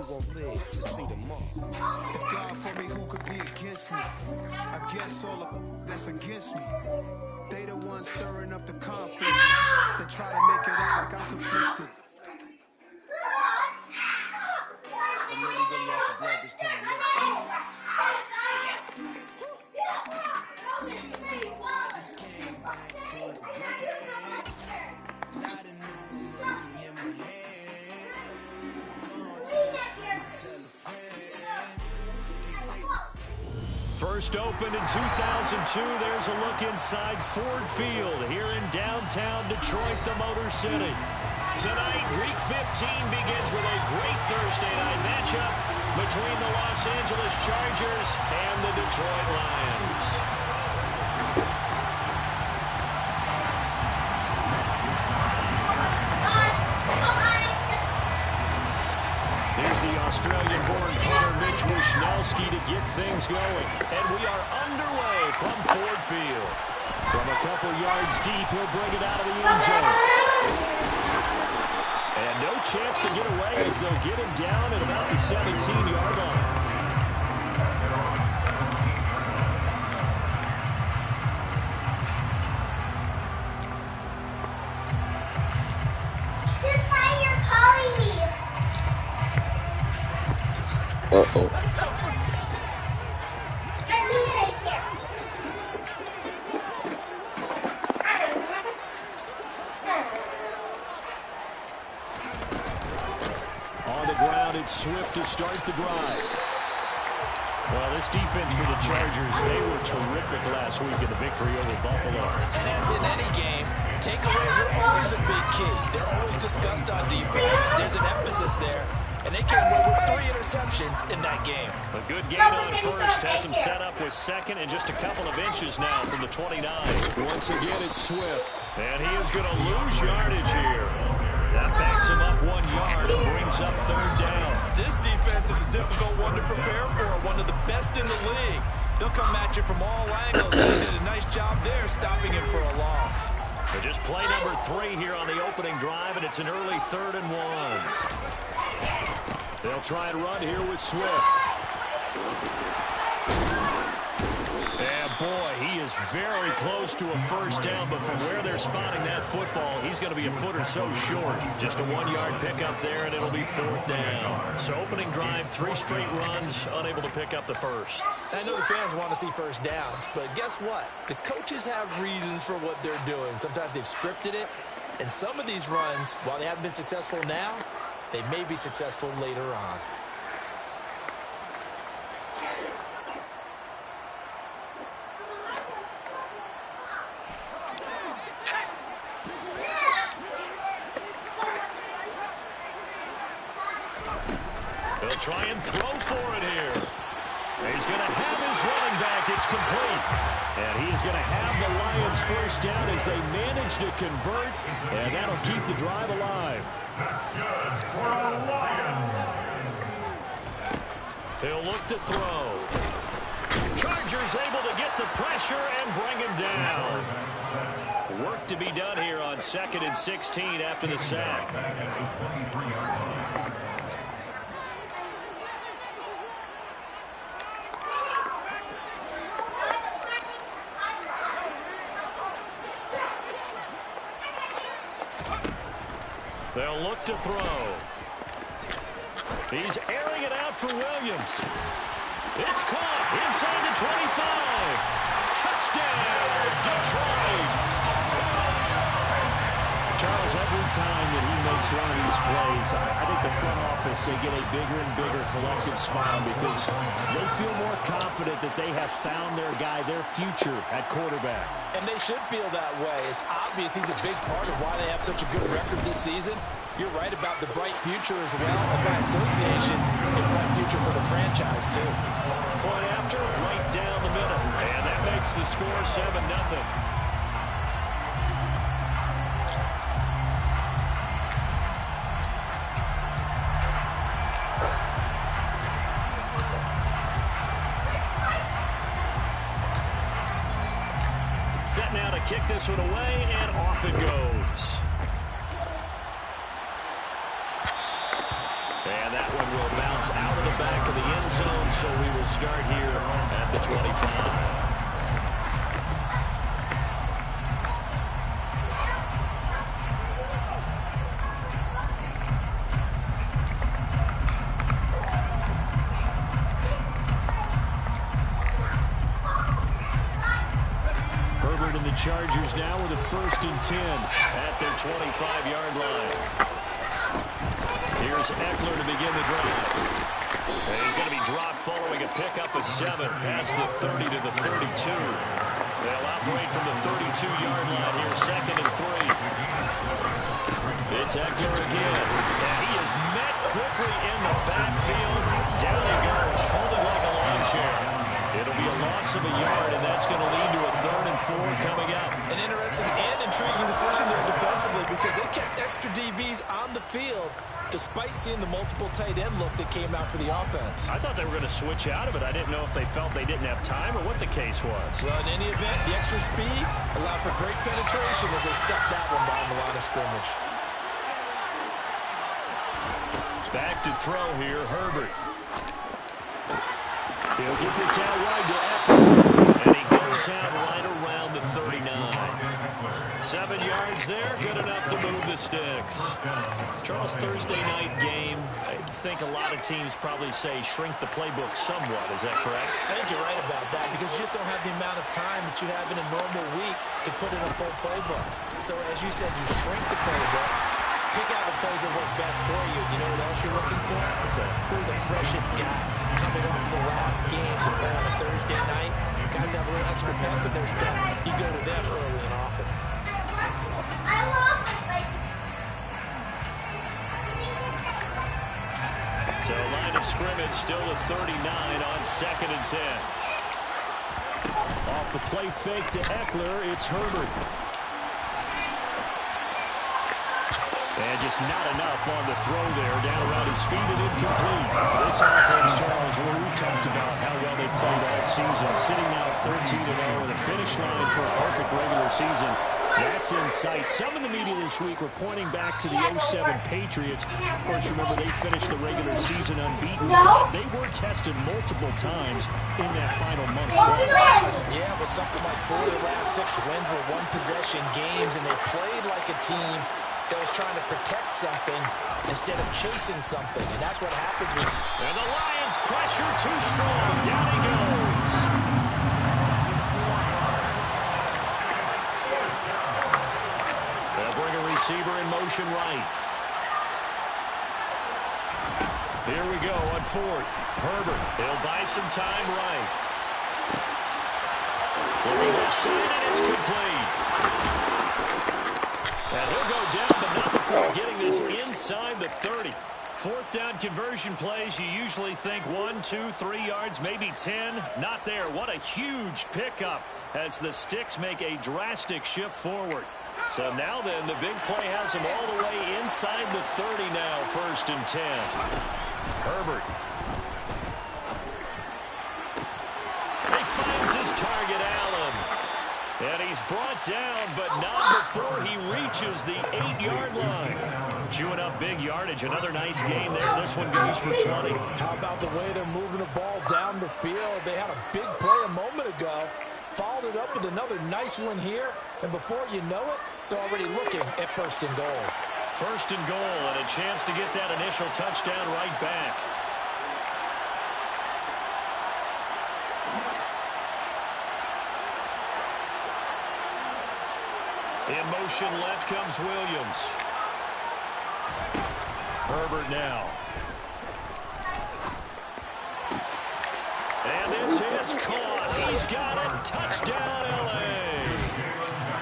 who won't live to see the mark. If God for me, who could be against me? I guess all the that's against me. They the ones stirring up the conflict. They try to make it out like I'm conflicted. I'm really off of blood this time. Look. I just came back for the break. Not a new money in my head. Go on, tell a friend. First opened in 2002, there's a look inside Ford Field here in downtown Detroit, the Motor City. Tonight, Week 15 begins with a great Thursday night matchup between the Los Angeles Chargers and the Detroit Lions. Here's the Australian-born punter Mitch Wishnowsky to get things going. And we are underway from Ford Field. From a couple yards deep, he'll bring it out of the end zone. And no chance to get away as they'll get him down at about the 17-yard line. Uh-oh. On the ground, it's Swift to start the drive. Well, this defense for the Chargers, they were terrific last week in the victory over Buffalo. And as in any game, takeaways are always a big key. They're always discussed on defense. There's an emphasis there. And they came away with 3 interceptions in that game. A good gain on first has him set up with second and just a couple of inches now from the 29. Once again, it's Swift. And he is going to lose yardage here. That backs him up 1 yard and brings up third down. This defense is a difficult one to prepare for, one of the best in the league. They'll come at you from all angles, and they did a nice job there stopping him for a loss. They're just play number 3 here on the opening drive, and it's an early 3rd and 1. They'll try and run here with Swift. And boy, he is very close to a first down, but from where they're spotting that football, he's going to be a foot or so short. Just a 1-yard pickup there, and it'll be 4th down. So opening drive, 3 straight runs, unable to pick up the first. I know the fans want to see first downs, but guess what? The coaches have reasons for what they're doing. Sometimes they've scripted it, and some of these runs, while they haven't been successful now, they may be successful later on. They'll try and throw for it here. He's going to have his running back. It's complete. And he is going to have the Lions first down as they manage to convert. And that'll keep the drive alive. That's good for the Lions. He'll look to throw. Chargers able to get the pressure and bring him down. Work to be done here on 2nd and 16 after the sack. They'll look to throw. He's airing it out for Williams. It's caught inside the 25. Touchdown, Detroit. Charles, every time that he makes one of these plays, I think the front office, they get a bigger and bigger collective smile because they feel more confident that they have found their guy, their future at quarterback. And they should feel that way. It's obvious he's a big part of why they have such a good record this season. You're right about the bright future as well, and by association, a bright future for the franchise, too. Point after, right down the middle. And that makes the score 7-0. Set now to kick this one away, and off it goes. And that one will bounce out of the back of the end zone, so we will start here at the 25. And the Chargers now with a 1st and 10 at their 25-yard line. Here's Eckler to begin the drive. And he's going to be dropped following a pickup of 7 past the 30 to the 32. They'll operate from the 32-yard line here, 2nd and 3. It's Eckler again. And he is met quickly in the backfield. Down he goes, folded like a lawn chair. It'll be a loss of a yard, and that's going to lead to a 3rd and 4 coming up. An interesting and intriguing decision there defensively because they kept extra DBs on the field despite seeing the multiple tight end look that came out for the offense. I thought they were going to switch out of it. I didn't know if they felt they didn't have time or what the case was. Well, in any event, the extra speed allowed for great penetration as they stuffed that one behind the line of scrimmage. Back to throw here, Herbert. He'll get this out wide to Eckler, and he goes out right around the 39. 7 yards there, good enough to move the sticks. Charles, Thursday night game, I think a lot of teams probably say shrink the playbook somewhat. Is that correct? I think you're right about that because you just don't have the amount of time that you have in a normal week to put in a full playbook. So as you said, you shrink the playbook. Pick out the plays that work best for you. You know what else you're looking for? Who are the freshest guys coming off the last game to play on a Thursday night? Guys have a little extra pep in their step. You go to them early and often. So line of scrimmage still at 39 on 2nd and 10. Off the play fake to Eckler, it's Herbert. And just not enough on the throw there. Down around his feet and incomplete. This offense, Charles, where we've talked about how well they played all season. Sitting now at 13-0 with a finish line for a perfect regular season. That's in sight. Some in the media this week were pointing back to the 07 Patriots. Of course, remember, they finished the regular season unbeaten. They were tested multiple times in that final month. Yeah, but something like 4 of the last 6 wins were one-possession games, and they played like a team that was trying to protect something instead of chasing something. And that's what happens with... And the Lions pressure too strong. Down he goes. They'll bring a receiver in motion right. Here we go on 4th. Herbert, he'll buy some time right. Looking left side, and it's complete. And he'll go down, but not before getting this inside the 30. 4th down conversion plays, you usually think 1, 2, 3 yards, maybe 10. Not there. What a huge pickup as the sticks make a drastic shift forward. So now then, the big play has him all the way inside the 30 now, 1st and 10. Herbert. He finds his target, Allen. And he's brought down, but not before he reaches the 8-yard line. Chewing up big yardage. Another nice gain there. This one goes for 20. How about the way they're moving the ball down the field? They had a big play a moment ago. Followed it up with another nice one here. And before you know it, they're already looking at 1st and goal. 1st and goal, and a chance to get that initial touchdown right back. In motion left comes Williams. Herbert now. And this is caught. He's got it. Touchdown, L.A.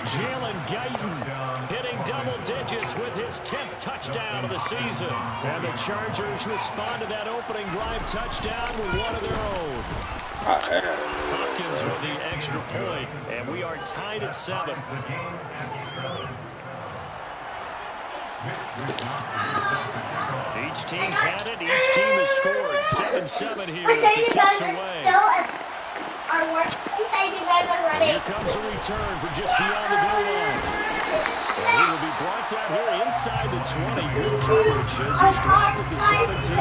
Jalen Guyton hitting double digits with his 10th touchdown of the season. And the Chargers respond to that opening drive touchdown with one of their own. Hopkins with the extra point, and we are tied at 7. Each team's had it. Each team has scored. 7-7 here as the kicks away. Here comes a return from just beyond the goal line. And he will be brought down here inside the 20. Good coverage as he's dropped at the 17.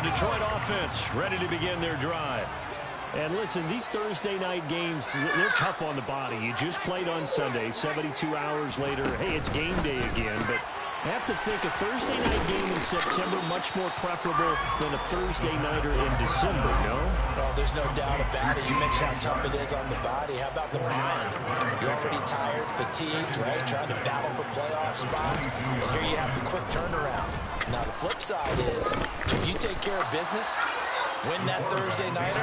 Detroit offense ready to begin their drive. And listen, these Thursday night games, they're tough on the body. You just played on Sunday, 72 hours later. Hey, it's game day again, but I have to think a Thursday night game in September much more preferable than a Thursday nighter in December, no? Oh, there's no doubt about it. You mentioned how tough it is on the body. How about the mind? You're already tired, fatigued, right? Trying to battle for playoff spots. And here you have the quick turnaround. Now, the flip side is, if you take care of business, win that Thursday nighter,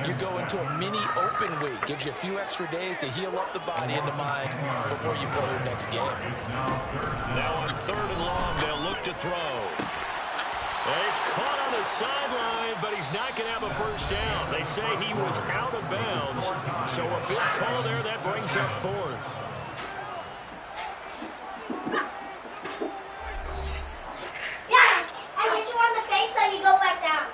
you go into a mini open week. Gives you a few extra days to heal up the body and the mind before you play your next game. Now on 3rd and long, they'll look to throw. And he's caught on the sideline, but he's not going to have a first down. They say he was out of bounds. So a big call there, that brings up 4th. Yeah, I hit you on the face so you go back down.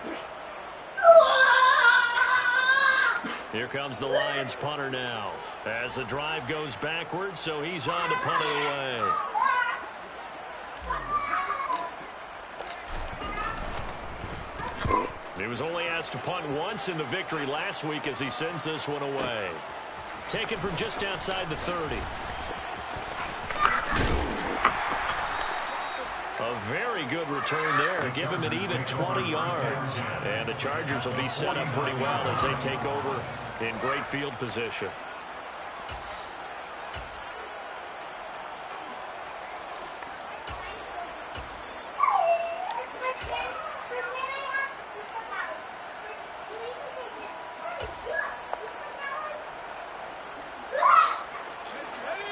Here comes the Lions punter now. As the drive goes backwards, so he's on to punt it away. He was only asked to punt once in the victory last week as he sends this one away. Taken from just outside the 30. A very good return there. Give him an even 20 yards. And the Chargers will be set up pretty well as they take over in great field position.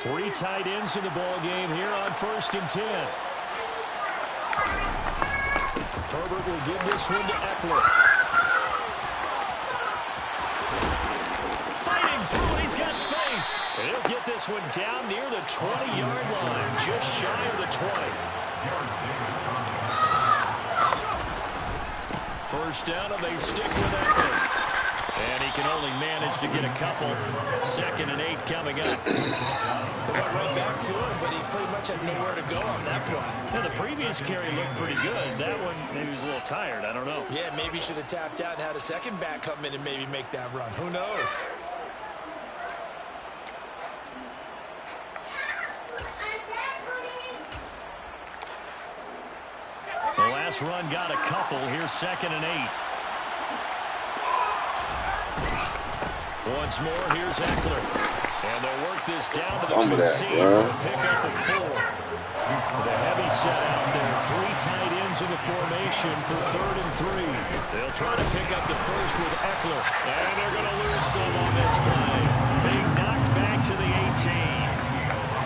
Three tight ends in the ball game here on 1st and 10. Herbert will give this one to Eckler. Fighting through, he's got space. And he'll get this one down near the 20-yard line, just shy of the 20. First down, and they stick with Eckler. And he can only manage to get a couple. 2nd and 8 coming up. They went right back to him, but he pretty much had nowhere to go on that play. Yeah, the previous carry looked pretty good. That one, maybe he was a little tired. I don't know. Yeah, maybe he should have tapped out and had a second back come in and maybe make that run. Who knows? The last run got a couple. Here's 2nd and 8. Once more, here's Eckler. And they'll work this down to the 15 for a pickup of 4. The heavy set out there. 3 tight ends in the formation for 3rd and 3. They'll try to pick up the first with Eckler. And they're going to lose some on this play. Being knocked back to the 18.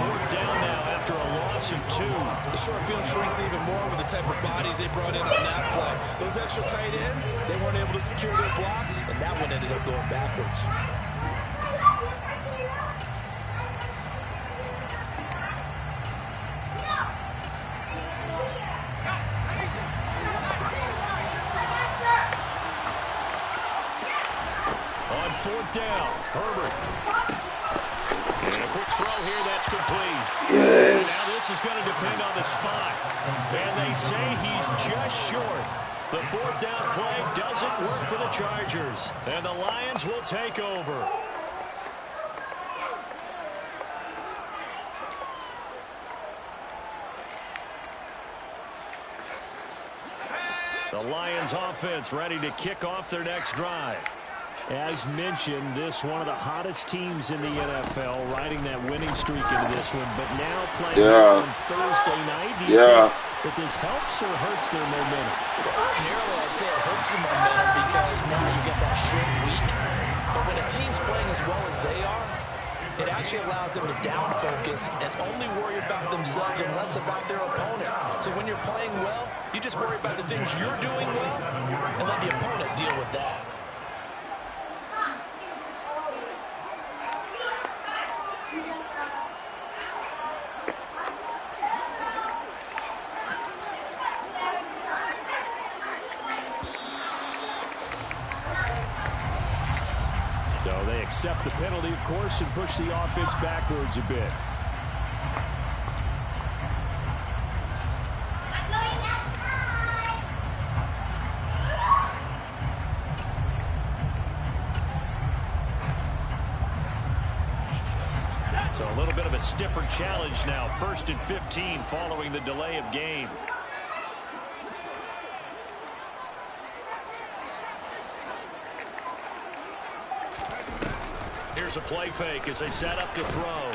4th down now after a loss of 2. The short field shrinks even more with the type of bodies they brought in on that play. Those extra tight ends, they weren't able to secure their blocks, and that one ended up going backwards. On 4th down, Herbert. And a quick throw here, that's complete. Now this is going to depend on the spot. And they say he's just short. The 4th down play doesn't work for the Chargers. And the Lions will take over. The Lions offense ready to kick off their next drive. As mentioned, this one of the hottest teams in the NFL, riding that winning streak into this one, but now playing on Thursday night. Do you think that this helps or hurts their momentum? Ordinarily, I'd say it hurts the momentum because now you get that short week. But when a team's playing as well as they are, it actually allows them to down focus and only worry about themselves and less about their opponent. So when you're playing well, you just worry about the things you're doing well and let the opponent deal with that. So they accept the penalty, of course, and push the offense backwards a bit. So a little bit of a stiffer challenge now. 1st and 15 following the delay of game. Here's a play fake as they set up to throw.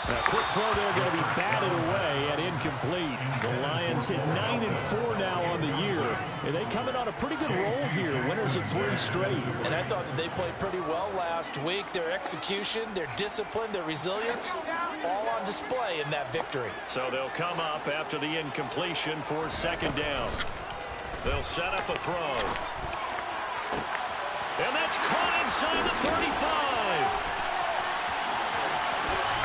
A quick throw there going to be batted away and incomplete. The Lions at 9-4 now on the year. And they come in on a pretty good roll here. Winners of 3 straight. And I thought that they played pretty well last week. Their execution, their discipline, their resilience, all on display in that victory. So they'll come up after the incompletion for 2nd down. They'll set up a throw. And that's caught inside the 35.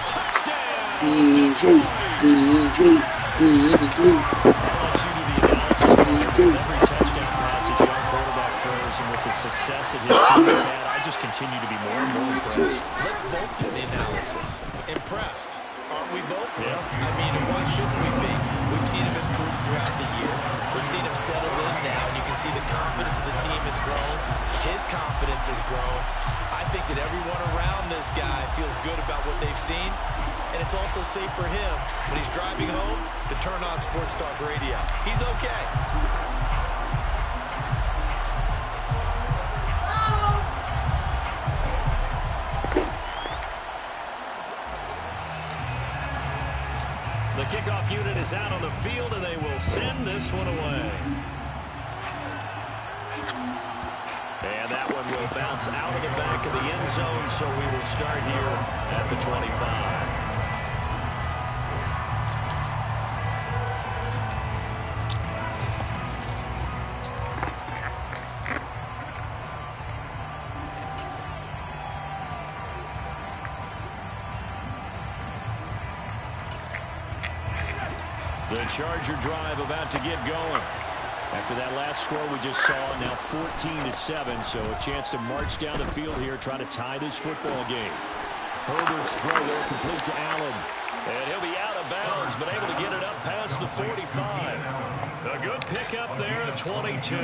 Touchdown! Detroit! I'll let you do the analysis. Every touchdown pass his young quarterback throws, and with the success that his team has had, I just continue to be more and more impressed. Let's both do the analysis. Impressed. Aren't we both? Yeah. I mean, why shouldn't we be? We've seen him improve throughout the year. We've seen him settle in now, and you can see the confidence of the team has grown. His confidence has grown. I think that everyone around this guy feels good about what they've seen, and it's also safe for him when he's driving home to turn on Sports Talk Radio. He's okay. The kickoff unit is out on the field, and they will send this one away. And that one will bounce out of the back of the end zone, so we will start here at the 25. The Charger drive about to get going. After that last score we just saw, now 14-7, so a chance to march down the field here, try to tie this football game. Herbert's throw there complete to Allen. And he'll be out of bounds, but able to get it up past the 45. A good pickup there at 22.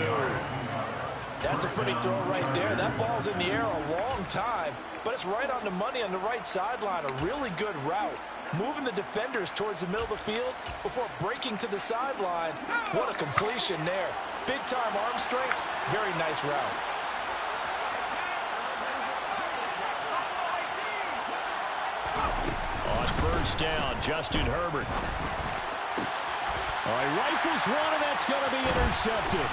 That's a pretty throw right there. That ball's in the air a long time, but it's right on the money on the right sideline. A really good route. Moving the defenders towards the middle of the field before breaking to the sideline. What a completion there. Big-time arm strength. Very nice route. On 1st down, Justin Herbert. All right, rifles one, and that's going to be intercepted.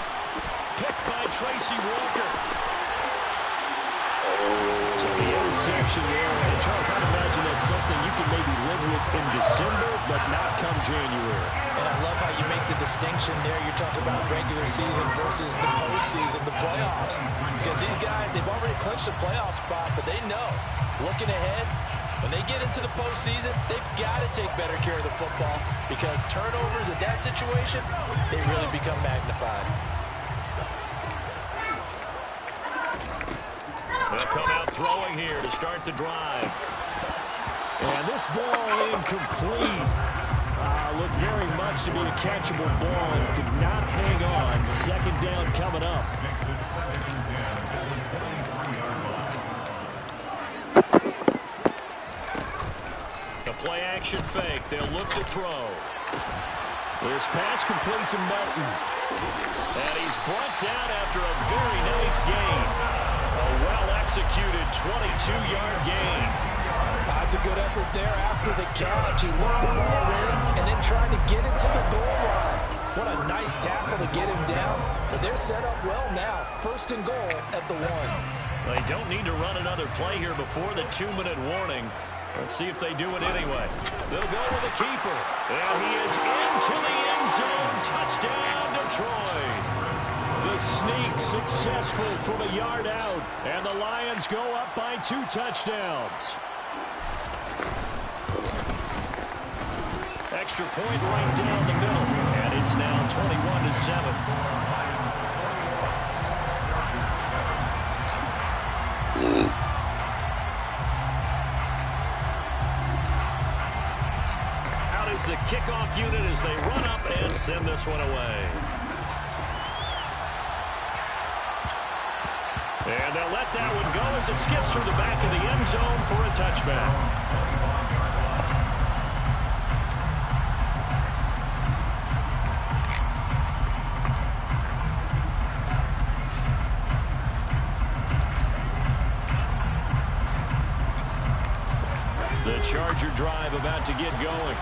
Picked by Tracy Walker. So the interception there. And Charles, I'd imagine that's something you can maybe live with in December, but not come January. And I love how you make the distinction there. You're talking about regular season versus the postseason, the playoffs. Because these guys, they've already clinched a playoff spot, but they know, looking ahead, when they get into the postseason, they've got to take better care of the football because turnovers in that situation, they really become magnified. They'll come out throwing here to start the drive. And this ball incomplete. Looked very much to be a catchable ball. Could not hang on. 2nd down coming up. The play action fake. They'll look to throw. This pass complete to Melton. And he's brought down after a very nice gain. A well-executed 22-yard gain. That's a good effort there after the catch. He looked the ball in and then tried to get it to the goal line. What a nice tackle to get him down. But they're set up well now. 1st and goal at the 1. They don't need to run another play here before the 2-minute warning. Let's see if they do it anyway. They'll go with the keeper. And he is into the end zone. Touchdown, Detroit. The sneak successful from a yard out. And the Lions go up by 2 touchdowns. Extra point right down the middle. And it's now 21-7. The kickoff unit as they run up and send this one away. And they'll let that one go as it skips through the back of the end zone for a touchback. The Charger drive about to get going.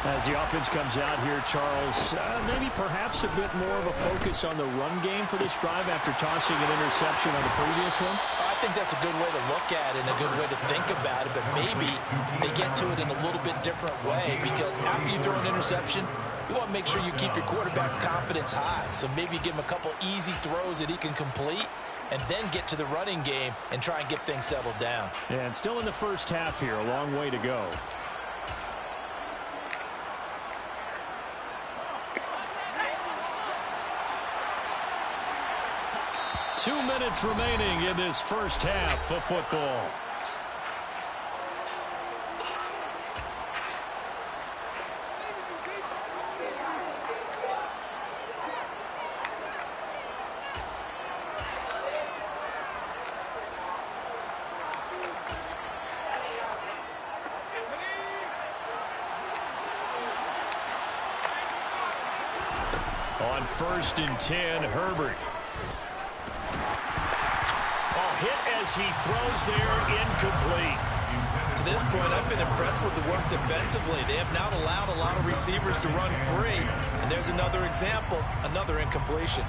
As the offense comes out here, Charles, maybe perhaps a bit more of a focus on the run game for this drive after tossing an interception on the previous one? I think that's a good way to look at it and a good way to think about it, but maybe they get to it in a little bit different way, because after you throw an interception, you want to make sure you keep your quarterback's confidence high. So maybe give him a couple easy throws that he can complete, and then get to the running game and try and get things settled down. And still in the first half here, a long way to go. 2 minutes remaining in this first half of football. On 1st and 10, Herbert. Hit as he throws there, incomplete. To this point, I've been impressed with the work defensively. They have not allowed a lot of receivers to run free. And there's another example, another incompletion.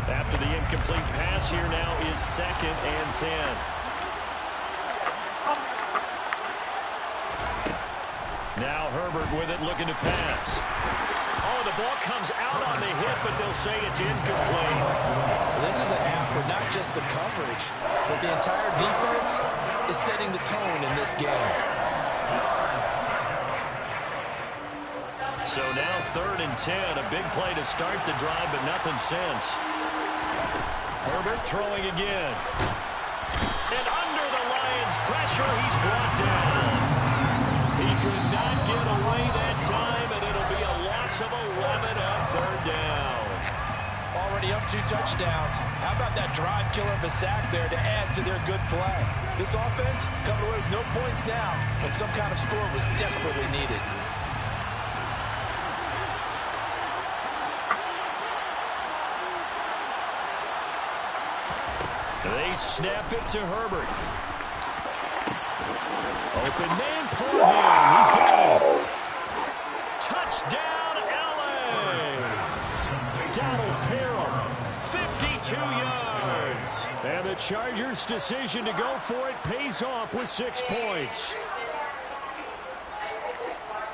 After the incomplete pass, here now is 2nd and 10. Now Herbert with it, looking to pass. Oh, the ball comes out on the hit, but they'll say it's incomplete. This is a half for not just the coverage, but the entire defense is setting the tone in this game. So now 3rd and 10, a big play to start the drive, but nothing since. Herbert throwing again. And under the Lions' pressure, he's brought down. He could not get away that time, and it'll be a loss of 11 on 3rd down. Already up 2 touchdowns. How about that drive killer of a sack there to add to their good play? This offense coming away with no points now when some kind of score was desperately needed. They snap it to Herbert. Open man for him. He's got it. Touchdown, L.A. Donald Parham, 52 yards. And the Chargers' decision to go for it pays off with 6 points.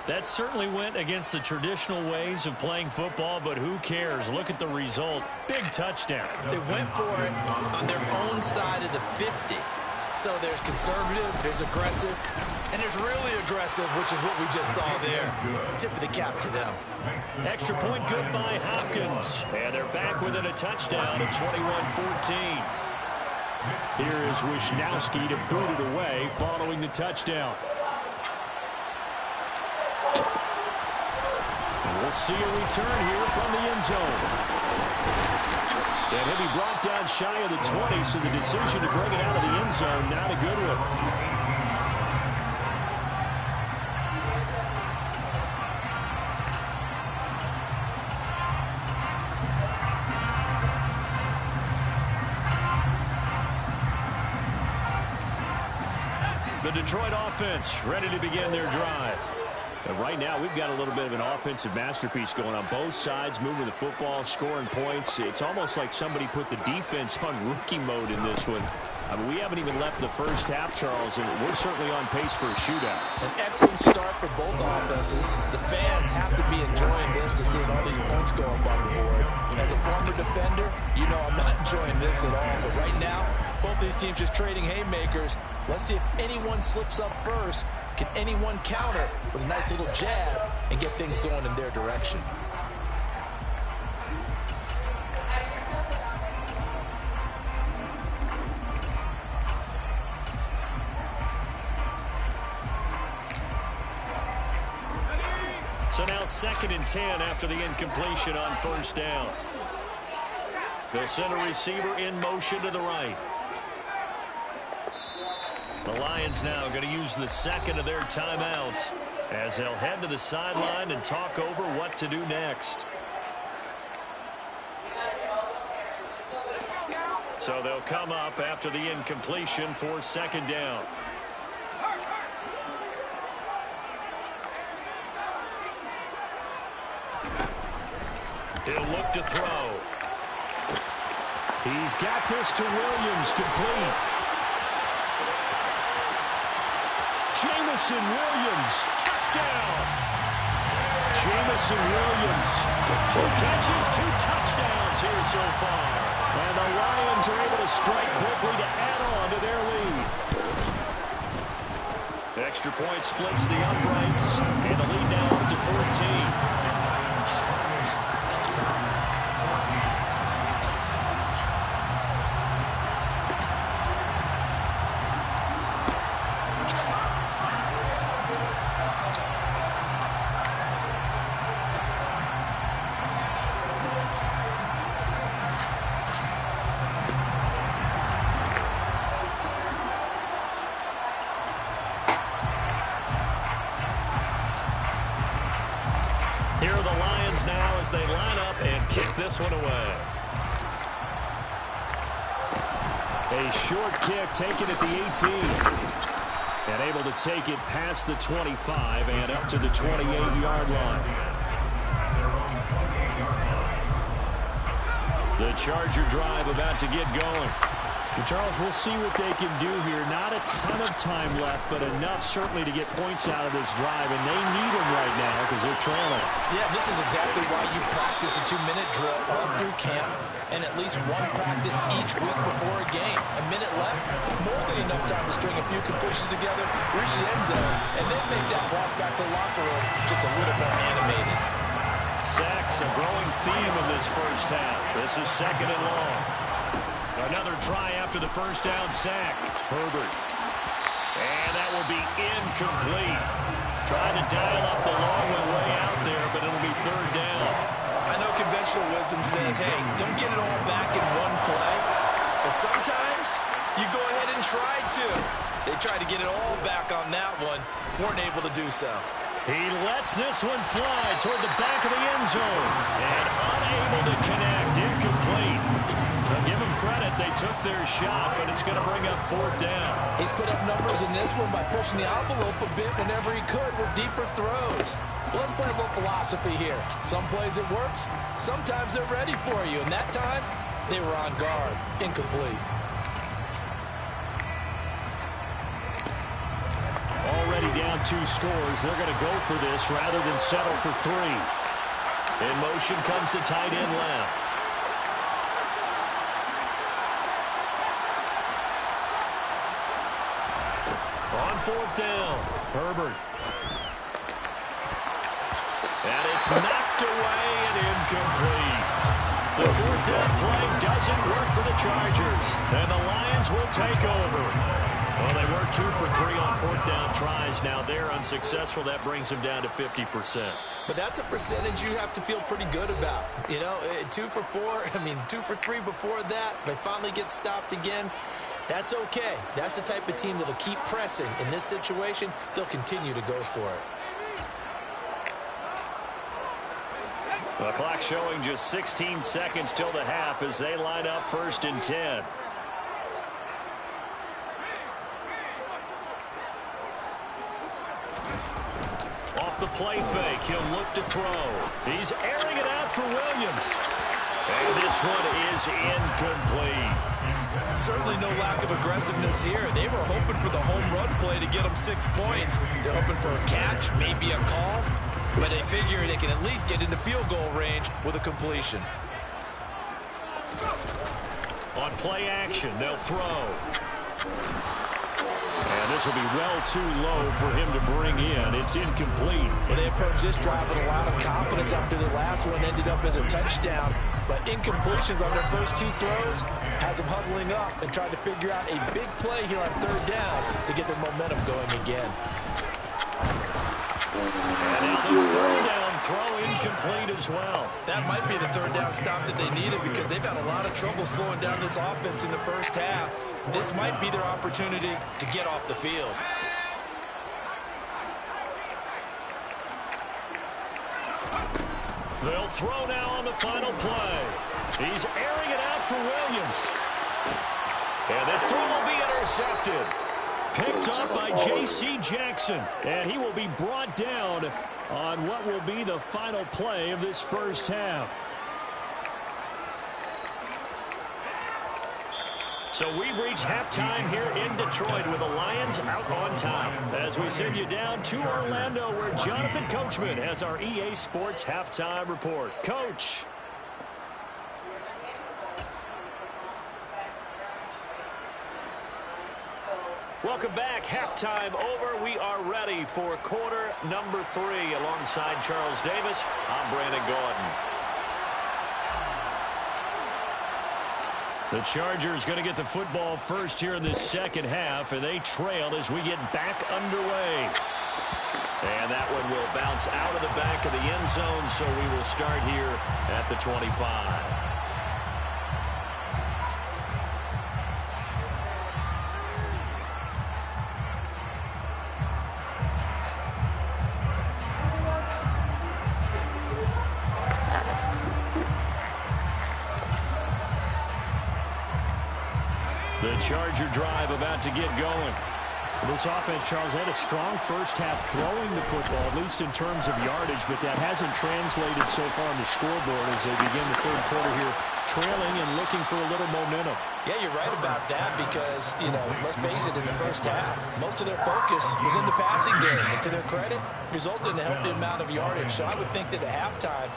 That certainly went against the traditional ways of playing football, but who cares? Look at the result. Big touchdown. They went for it on their own side of the 50. So there's conservative, there's aggressive, and there's really aggressive, which is what we just saw there. Tip of the cap to them. Extra point good by Hopkins. And they're back within a touchdown at 21-14. Here is Wisnowski to boot it away following the touchdown. And we'll see a return here from the end zone. And he'll be brought down shy of the 20, so the decision to bring it out of the end zone, not a good one. The Detroit offense ready to begin their drive. And right now, we've got a little bit of an offensive masterpiece going on both sides, moving the football, scoring points. It's almost like somebody put the defense on rookie mode in this one. I mean, we haven't even left the first half, Charles, and we're certainly on pace for a shootout. An excellent start for both offenses. The fans have to be enjoying this to see all these points go up on the board. As a former defender, you know I'm not enjoying this at all. But right now, both these teams just trading haymakers. Let's see if anyone slips up first. Can anyone counter with a nice little jab and get things going in their direction? So now 2nd and 10 after the incompletion on first down. They'll send a receiver in motion to the right. The Lions now going to use the second of their timeouts as they'll head to the sideline and talk over what to do next. So they'll come up after the incompletion for 2nd down. He'll look to throw. He's got this to Williams, complete. Jamison Williams, touchdown. Jamison Williams, 2 catches, 2 touchdowns here so far. And the Lions are able to strike quickly to add on to their lead. Extra point splits the uprights, and the lead now up to 14. Here are the Lions now as they line up and kick this one away. A short kick taken at the 18. And able to take it past the 25 and up to the 28-yard line. The Charger drive about to get going. Charles, we'll see what they can do here. Not a ton of time left, but enough certainly to get points out of this drive, and they need them right now because they're trailing. Yeah, this is exactly why you practice a 2-minute drill all through camp and at least one practice each week before a game. A minute left, more than enough time to string a few completions together, reach the end zone, and then make that walk back to the locker room just a little more animated. Sacks, a growing theme in this first half. This is 2nd and long. Another try after the first down sack. Herbert. And that will be incomplete. Trying to dial up the long way out there, but it'll be 3rd down. I know conventional wisdom says, hey, don't get it all back in one play. But sometimes you go ahead and try to. They tried to get it all back on that one. Weren't able to do so. He lets this one fly toward the back of the end zone. And unable to connect. Incomplete. I'll give them credit. They took their shot, but it's going to bring up 4th down. He's put up numbers in this one by pushing the envelope a bit whenever he could with deeper throws. Well, let's play a little philosophy here. Some plays it works. Sometimes they're ready for you. And that time, they were on guard. Incomplete. Already down 2 scores. They're going to go for this rather than settle for 3. In motion comes the tight end left. On 4th down, Herbert. And it's knocked away and incomplete. The 4th down play doesn't work for the Chargers. And the Lions will take over. Well, they were 2 for 3 on 4th down tries. Now they're unsuccessful. That brings them down to 50%. But that's a percentage you have to feel pretty good about. You know, 2 for 2 for 3 before that. They finally get stopped again. That's okay. That's the type of team that'll keep pressing. In this situation, they'll continue to go for it. The clock showing just 16 seconds till the half as they line up 1st and 10. Off the play fake, he'll look to throw. He's airing it out for Williams. And this one is incomplete. Certainly no lack of aggressiveness here. They were hoping for the home run play to get them 6 points. They're hoping for a catch, maybe a call. But they figure they can at least get into field goal range with a completion. On play action, they'll throw. And this will be well too low for him to bring in. It's incomplete. Well, they approached this drive with a lot of confidence after the last one ended up as a touchdown. But incompletions on their first 2 throws has them huddling up and trying to figure out a big play here on 3rd down to get their momentum going again. And now the 3rd down throw incomplete as well. That might be the third down stop that they needed because they've had a lot of trouble slowing down this offense in the first half. This might be their opportunity to get off the field. They'll throw now on the final play. He's airing it out for Williams. And this throw will be intercepted. Picked up by J.C. Jackson. And he will be brought down on what will be the final play of this first half. So we've reached halftime here in Detroit with the Lions out on top. As we send you down to Orlando where Jonathan Coachman has our EA Sports halftime report. Coach. Welcome back. Halftime over. We are ready for quarter number 3 alongside Charles Davis. I'm Brandon Gordon. The Chargers going to get the football first here in this second half, and they trail as we get back underway. And that one will bounce out of the back of the end zone, so we will start here at the 25. The Charger drive about to get going. This offense, Charles, had a strong first half throwing the football, at least in terms of yardage, but that hasn't translated so far on the scoreboard as they begin the third quarter here, trailing and looking for a little momentum. Yeah, you're right about that because, let's face it, in the first half, most of their focus was in the passing game. And to their credit, resulted in a healthy amount of yardage. So I would think that at halftime,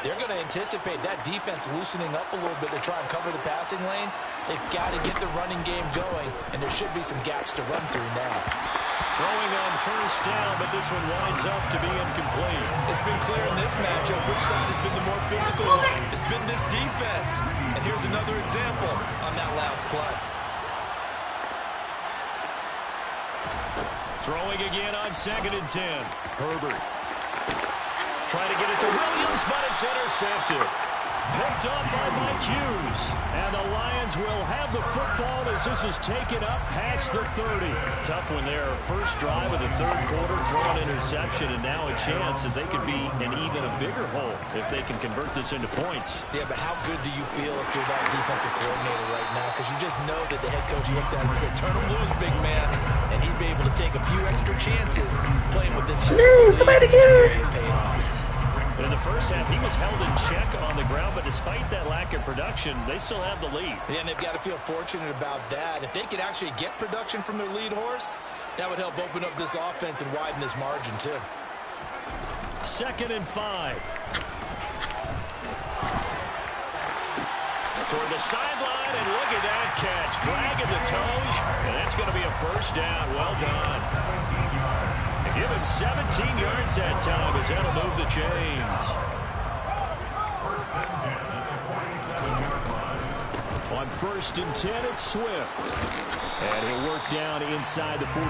they're going to anticipate that defense loosening up a little bit to try and cover the passing lanes. They've got to get the running game going, and there should be some gaps to run through now. Throwing on first down, but this one winds up to be incomplete. It's been clear in this matchup which side has been the more physical one. It's been this defense. And here's another example on that last play. Throwing again on 2nd and 10. Herbert. Trying to get it to Williams, but it's intercepted. Picked up by Mike Hughes. And the Lions will have the football as this is taken up past the 30. Tough one there. First drive of the third quarter, throw an interception, and now a chance that they could be in even a bigger hole if they can convert this into points. Yeah, but how good do you feel if you're that defensive coordinator right now? Because you just know that the head coach looked at him and said, turn him loose, big man. And he'd be able to take a few extra chances playing with this team. Somebody get it. It paid off. In the first half, he was held in check on the ground, but despite that lack of production, they still have the lead. Yeah, and they've got to feel fortunate about that. If they could actually get production from their lead horse, that would help open up this offense and widen this margin, too. 2nd and 5. Toward the sideline, and look at that catch. Dragging the toes, and that's going to be a first down. Well done. Give him 17 yards that time as that'll move the chains. On 1st and 10, it's Swift. And he'll work down inside the 45.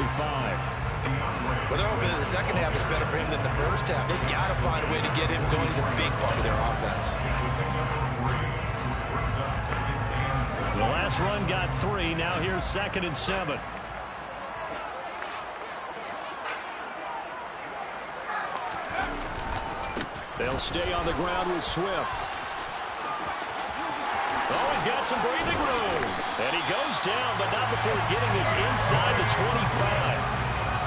Well, they're hoping that the second half is better for him than the first half. They've got to find a way to get him going. He's a big part of their offense. The last run got 3. Now here's 2nd and 7. They'll stay on the ground with Swift. Oh, he's got some breathing room. And he goes down, but not before getting this inside the 25.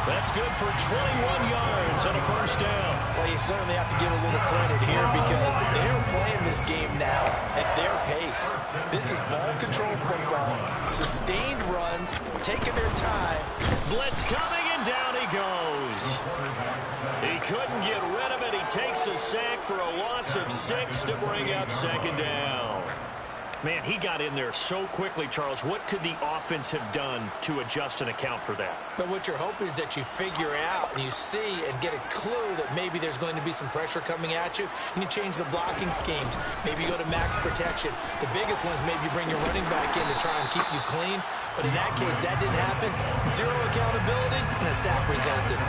That's good for 21 yards and a first down. Well, you certainly have to give a little credit here because they're playing this game now at their pace. This is ball control football, sustained runs, taking their time. Blitz coming, and down he goes. He couldn't get rid of it. He takes a sack for a loss of 6 to bring up 2nd down. Man, he got in there so quickly, Charles. What could the offense have done to adjust and account for that? But what you're hoping is that you figure out and you see and get a clue that maybe there's going to be some pressure coming at you, and you change the blocking schemes. Maybe you go to max protection. The biggest one is maybe you bring your running back in to try and keep you clean. But in that case, that didn't happen. Zero accountability, and a sack resulted.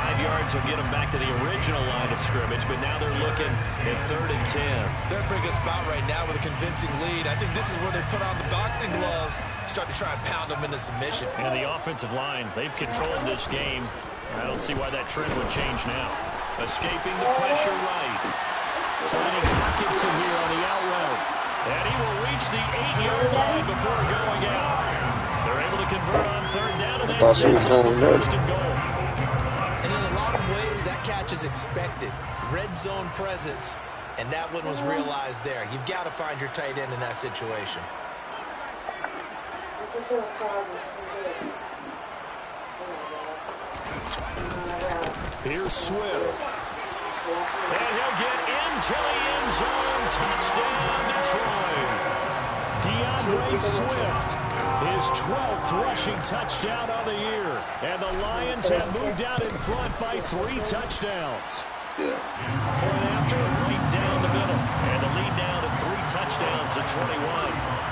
5 yards will get them back to the original line of scrimmage, but now they're looking at 3rd and 10. They're in a pretty good spot right now with a convincing lead. I think this is where they put on the boxing gloves, start to try and pound them into submission. And the offensive line, they've controlled this game. I don't see why that trend would change now. Escaping the pressure right. Finding Hawkinson here on the out route. And he will reach the 8-yard line before going out. They're able to convert on 3rd down, and that sets up the 1st and goal. And in a lot of ways, that catch is expected. Red zone presence, and that one was realized there. You've got to find your tight end in that situation. Here's Swift. And he'll get into the end zone. Touchdown, Detroit. DeathRow Swift, his 12th rushing touchdown of the year. And the Lions have moved out in front by 3 touchdowns. Point after, right down the middle. And the lead down to 3 touchdowns at 21.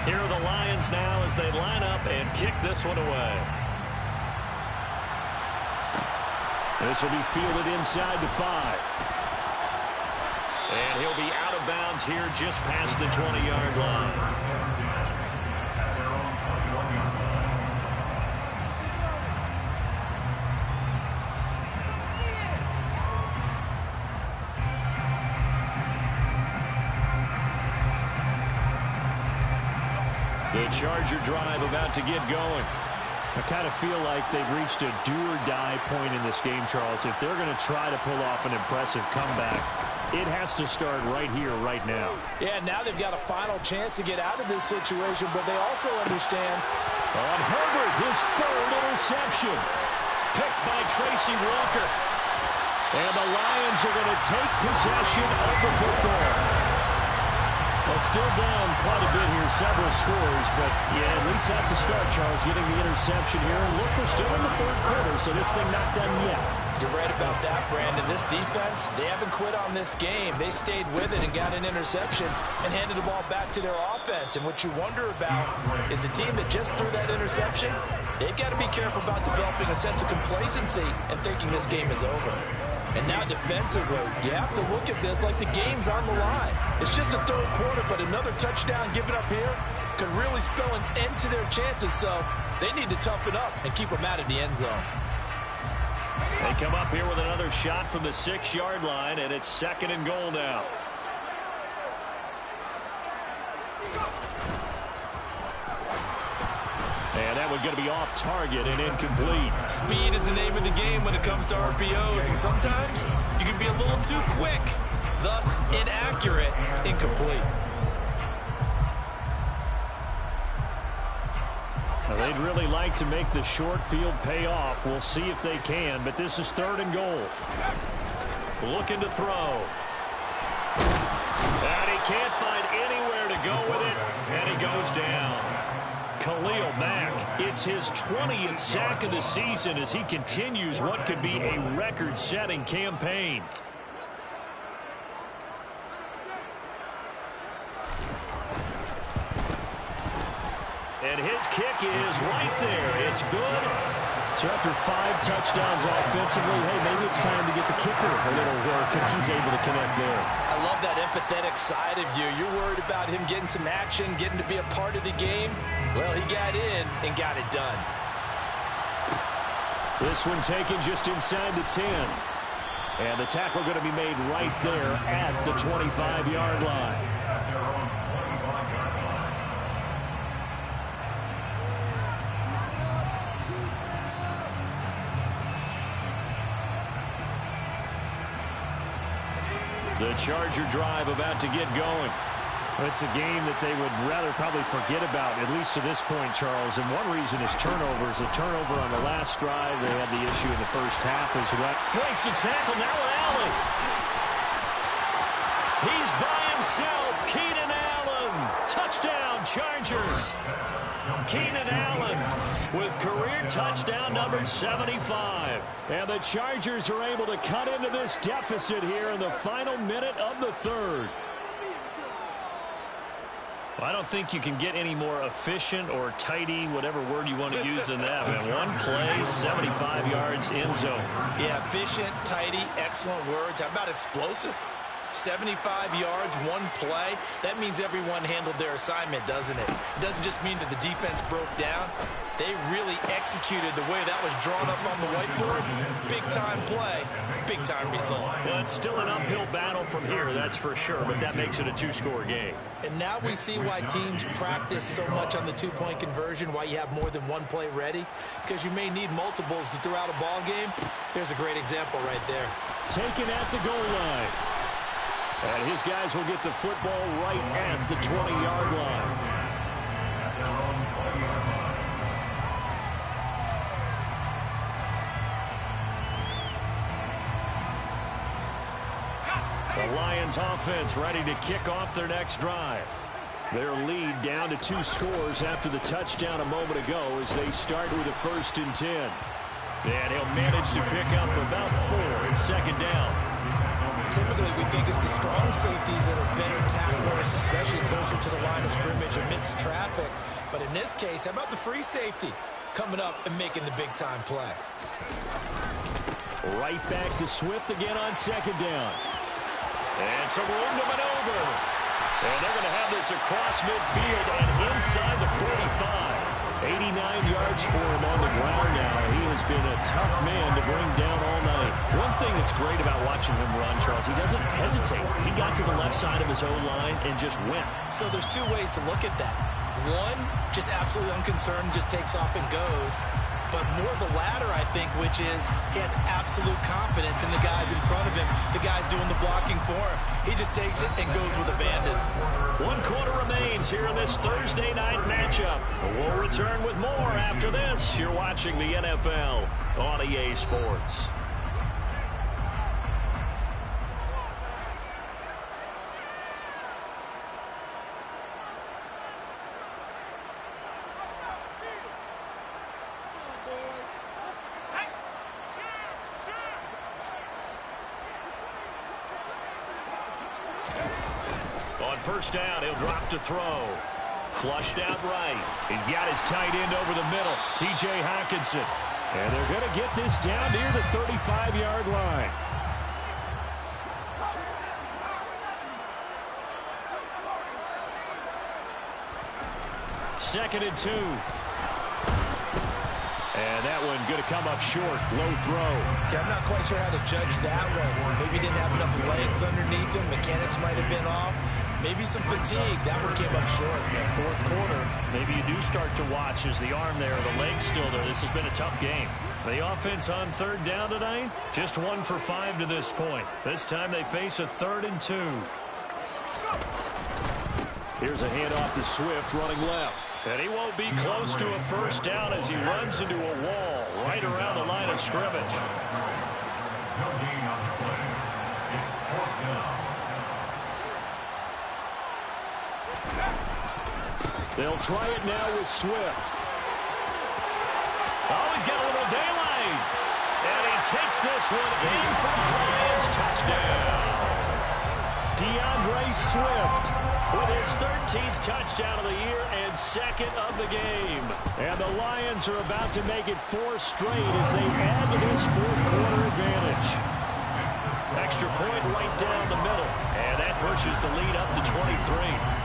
Here are the Lions now as they line up and kick this one away. This will be fielded inside the 5. And he'll be out of bounds here just past the 20-yard line. The Charger drive about to get going. I kind of feel like they've reached a do-or-die point in this game, Charles. If they're going to try to pull off an impressive comeback, it has to start right here, right now. Yeah, now they've got a final chance to get out of this situation, but they also understand. On Herbert, his 3rd interception. Picked by Tracy Walker. And the Lions are going to take possession of the football. Well, still down quite a bit here, several scores, but yeah, at least that's a start, Charles, getting the interception here. And look, we're still in the 3rd quarter, so this thing not done yet. You're right about that, Brandon. This defense, they haven't quit on this game. They stayed with it and got an interception and handed the ball back to their offense. And what you wonder about is a team that just threw that interception, they've got to be careful about developing a sense of complacency and thinking this game is over. And now defensively, you have to look at this like the game's on the line. It's just a 3rd quarter, but another touchdown given up here could really spell an end to their chances. So they need to toughen up and keep them out of the end zone. They come up here with another shot from the 6-yard line, and it's 2nd and goal now. And that one going to be off target and incomplete. Speed is the name of the game when it comes to RPOs, and sometimes you can be a little too quick, thus inaccurate, incomplete. Now, they'd really like to make the short field pay off. We'll see if they can, but this is 3rd and goal. Looking to throw. And he can't find anywhere to go with it, and he goes down. Khalil Mack, it's his 20th sack of the season as he continues what could be a record-setting campaign. And his kick is right there. It's good. So after 5 touchdowns offensively, hey, maybe it's time to get the kicker a little work, and he's able to connect there. I love that empathetic side of you. You're worried about him getting some action, getting to be a part of the game. Well, he got in and got it done. This one taken just inside the 10. And the tackle going to be made right there at the 25-yard line. The Charger drive about to get going. It's a game that they would rather probably forget about, at least to this point, Charles. And one reason is turnovers. A turnover on the last drive. They had the issue in the first half as well. Breaks the tackle. Now Allen. He's by himself. Keenan Allen. Touchdown, Chargers. Keenan Allen with career touchdown number 75. And the Chargers are able to cut into this deficit here in the final minute of the 3rd. Well, I don't think you can get any more efficient or tidy, whatever word you want to use than that, man. One play, 75 yards, end zone. Yeah, efficient, tidy, excellent words. How about explosive? 75 yards, one play. That means everyone handled their assignment, doesn't it? It doesn't just mean that the defense broke down. They really executed the way that was drawn up on the whiteboard. Big-time play, big-time result. Well, it's still an uphill battle from here, that's for sure, but that makes it a two-score game. And now we see why teams practice so much on the two-point conversion, why you have more than one play ready, because you may need multiples to throw out a ball game. There's a great example right there. Taken at the goal line. And his guys will get the football right at the 20-yard line. The Lions offense ready to kick off their next drive. Their lead down to 2 scores after the touchdown a moment ago as they start with a 1st and 10. And he'll manage to pick up about 4 in second down. Typically, we think it's the strong safeties that are better tacklers, especially closer to the line of scrimmage amidst traffic. But in this case, how about the free safety coming up and making the big-time play? Right back to Swift again on second down. And some room to maneuver. And they're going to have this across midfield and inside the 45. 89 yards for him on the ground now. He has been a tough man to bring down all night. One thing that's great about watching him run, Charles, he doesn't hesitate. He got to the left side of his O-line and just went. So there's 2 ways to look at that. One, just absolutely unconcerned, just takes off and goes. But more the latter, I think, which is he has absolute confidence in the guys in front of him, the guys doing the blocking for him. He just takes it and goes with abandon. 1 quarter remains here in this Thursday night matchup. We'll return with more after this. You're watching the NFL on EA Sports. On first down, he'll drop to throw. Flushed out right. He's got his tight end over the middle, T.J. Hockenson. And they're going to get this down near the 35-yard line. Second and 2. And that one going to come up short. Low throw. Okay, I'm not quite sure how to judge that one. Maybe he didn't have enough legs underneath him. Mechanics might have been off. Maybe some fatigue. That one came up short. Yeah, 4th quarter, maybe you do start to watch as the arm there, the leg's still there. This has been a tough game. The offense on 3rd down tonight, just 1 for 5 to this point. This time they face a 3rd and 2. Here's a handoff to Swift running left. And he won't be close to a first down as he runs into a wall right around the line of scrimmage. They'll try it now with Swift. Oh, he's got a little daylight. And he takes this one in for the Lions touchdown. DeathRow Swift with his 13th touchdown of the year and 2nd of the game. And the Lions are about to make it 4 straight as they add to this 4th quarter advantage. Extra point right down the middle. And that pushes the lead up to 23.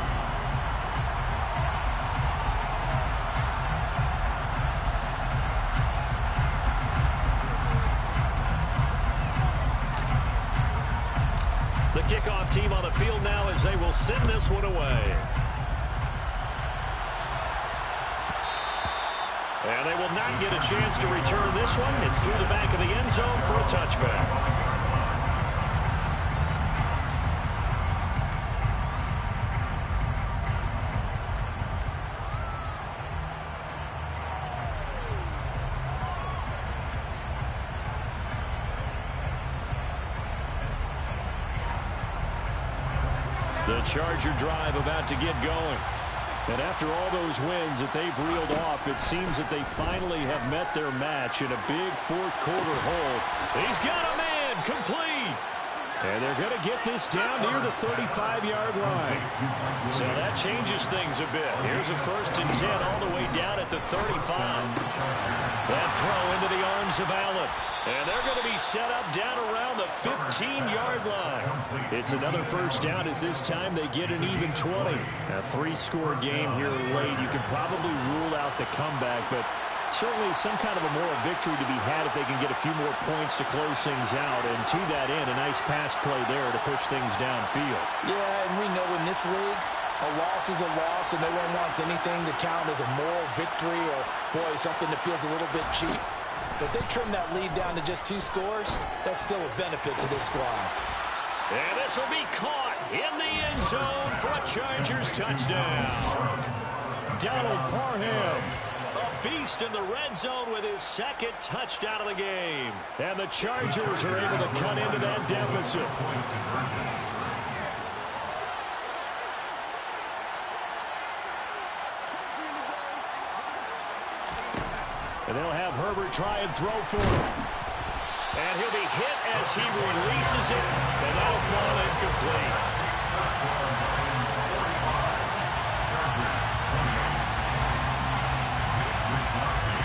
The kickoff team on the field now as they will send this one away. And they will not get a chance to return this one. It's through the back of the end zone for a touchback. The Charger drive about to get going. And after all those wins that they've reeled off, it seems that they finally have met their match in a big 4th quarter hole. He's got a man complete. And they're going to get this down near the 35-yard line. So that changes things a bit. Here's a 1st and 10 all the way down at the 35. That throw into the arms of Allen. And they're going to be set up down around the 15-yard line. It's another 1st down as this time they get an even 20. A 3-score game here late. You could probably rule out the comeback, but certainly some kind of a moral victory to be had if they can get a few more points to close things out. And to that end, a nice pass play there to push things downfield. Yeah, and we know in this league, a loss is a loss, and no one wants anything to count as a moral victory or, boy, something that feels a little bit cheap. But if they trim that lead down to just 2 scores, that's still a benefit to this squad. And this will be caught in the end zone for a Chargers touchdown. Donald Parham, a beast in the red zone with his 2nd touchdown of the game. And the Chargers are able to cut into that deficit. And they'll have Herbert try and throw for him. And he'll be hit as he releases it, and that'll fall incomplete.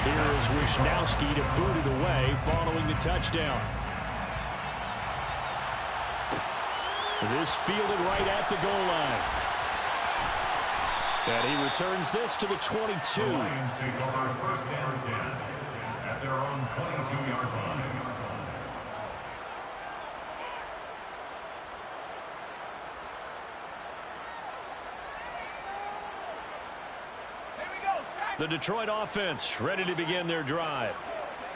Here is Wisnowski to boot it away following the touchdown. This fielded right at the goal line. And he returns this to the 22. The Lions take over 1st and 10 at their own 22-yard line. The Detroit offense ready to begin their drive.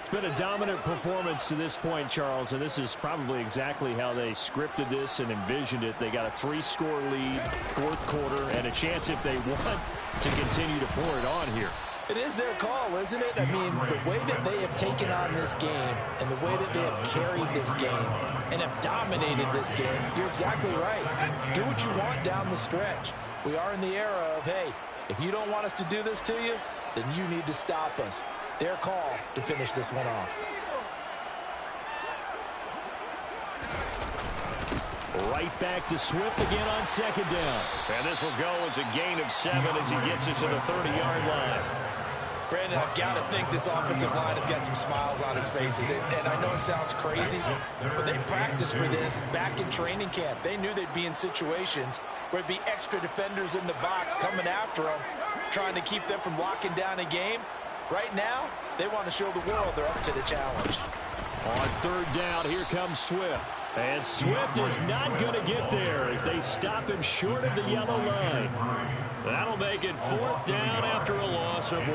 It's been a dominant performance to this point, Charles, and this is probably exactly how they scripted this and envisioned it. They got a 3-score lead, 4th quarter, and a chance if they want to continue to pour it on here. It is their call, isn't it? I mean, the way that they have taken on this game and the way that they have carried this game and have dominated this game, you're exactly right. Do what you want down the stretch. We are in the era of, hey, if you don't want us to do this to you, then you need to stop us. Their call to finish this one off. Right back to Swift again on 2nd down. And this will go as a gain of 7 as he gets it to the 30-yard line. Brandon, I've got to think this offensive line has got some smiles on its faces. And I know it sounds crazy, but they practiced for this back in training camp. They knew they'd be in situations where it'd be extra defenders in the box coming after them, trying to keep them from locking down a game. Right now, they want to show the world they're up to the challenge. On 3rd down, here comes Swift. And Swift is not going to get there as they stop him short of the yellow line. That'll make it 4th down after a loss of 1.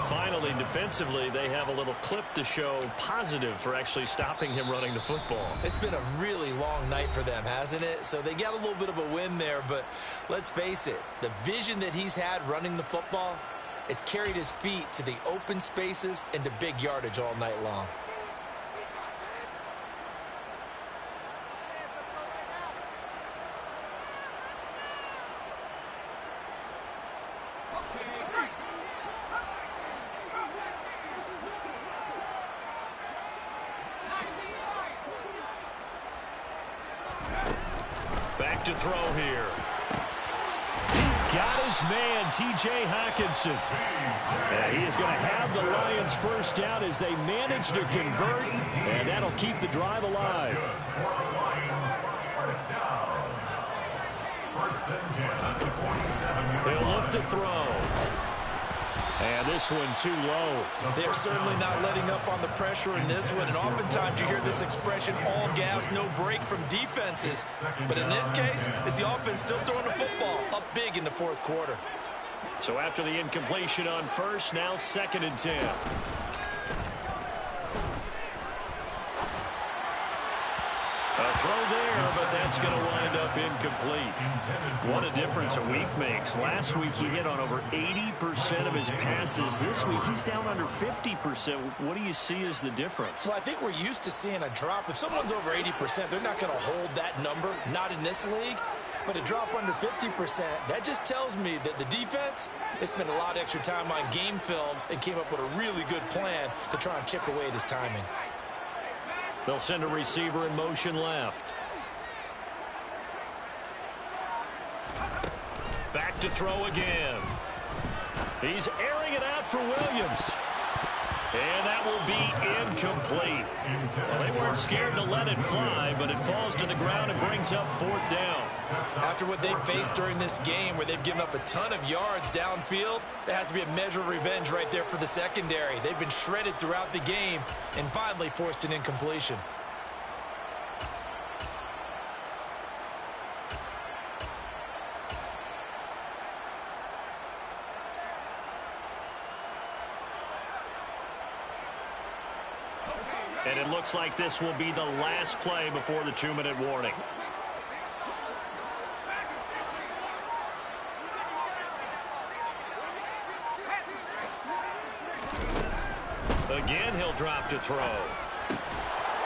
Finally, defensively, they have a little clip to show positive for actually stopping him running the football. It's been a really long night for them, hasn't it? So they got a little bit of a win there, but let's face it, the vision that he's had running the football has carried his feet to the open spaces and to big yardage all night long. Back to throw here. He's got his man, T.J. Hawkinson. And he is going to have the Lions 1st down as they manage to convert, and that'll keep the drive alive. They'll look to throw. And this one too low. They're certainly not letting up on the pressure in this one. And oftentimes you hear this expression, all gas, no break from defenses. But in this case, it's the offense still throwing the football up big in the 4th quarter. So after the incompletion on 1st, now 2nd and 10. A throw there, but that's going to wind up incomplete. What a difference a week makes. Last week he hit on over 80% of his passes. This week he's down under 50%. What do you see as the difference? Well, I think we're used to seeing a drop. If someone's over 80%, they're not going to hold that number, not in this league. But a drop under 50%, that just tells me that the defense has spent a lot of extra time on game films and came up with a really good plan to try and chip away at his timing. They'll send a receiver in motion left. to throw again. He's airing it out for Williams. And that will be incomplete. Well, they weren't scared to let it fly, but it falls to the ground and brings up 4th down. After what they faced during this game where they've given up a ton of yards downfield, there has to be a measure of revenge right there for the secondary. They've been shredded throughout the game and finally forced an incompletion. And it looks like this will be the last play before the 2-minute warning. Again, he'll drop to throw.